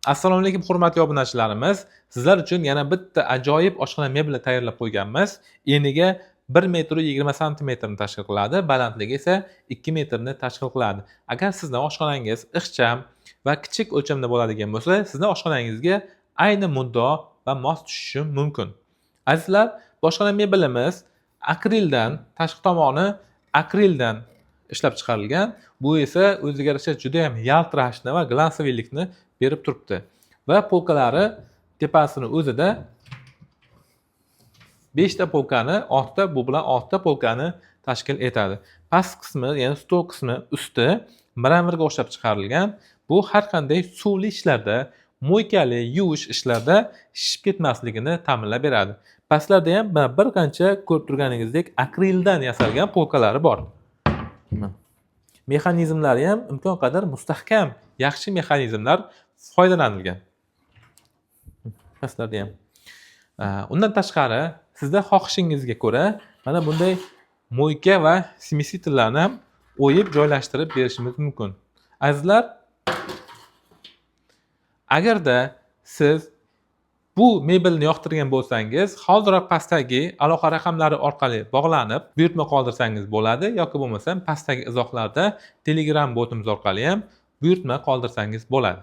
Assalomu alaykum hurmatli obunachilarimiz. Sizlar uchun yana bitta ajoyib oshxona mebeli tayyorlab qo'yganmiz. Eniga 1 metr 20 santimetrni tashkil qiladi, balandligi esa 2 metrni tashkil qiladi. Agar sizning oshxonangiz ixcham va kichik o'lchamda bo'ladigan bo'lsa, sizning oshxonangizga ayni muddao va mos tushishi mumkin. Azizlar, boshqona mebelimiz akrildan, tashqi tomoni akrildan ishlab chiqarilgan. Bu esa o'ziga yarasha juda ham yaltirashni va glansoviylikni berib turibdi. Va polkalari tepasini o'zida 5 ta polkani, ortda bu bilan 6 ta polkani tashkil etadi. Past qismi, ya'ni stol qismi usti mramorga o'xshab chiqarilgan. Bu har qanday suvli ishlarda, mo'ykali, yuvish ishlarda shishib ketmasligini ta'minlab beradi. Pastlarda ham bir qancha ko'rib turganingizdek akrildan yasalgan polkalari bor. Mexanizmlari ham imkon qadar mustahkam, yaxshi mexanizmlar foydalanilgan. Pastlarda ham. Undan tashqari, sizda xohishingizga ko'ra mana bunday mo'yka va smesitellarni ham o'yib joylashtirib berishimiz mumkin. Azizlar, agarda siz bu mebelni yoqtirgan bo'lsangiz, hozirroq pastdagi aloqa raqamlari orqali bog'lanib, buyurtma qoldirsangiz bo'ladi yoki bo'lmasa pastdagi izohlarda Telegram botimiz orqali ham buyurtma qoldirsangiz bo'ladi.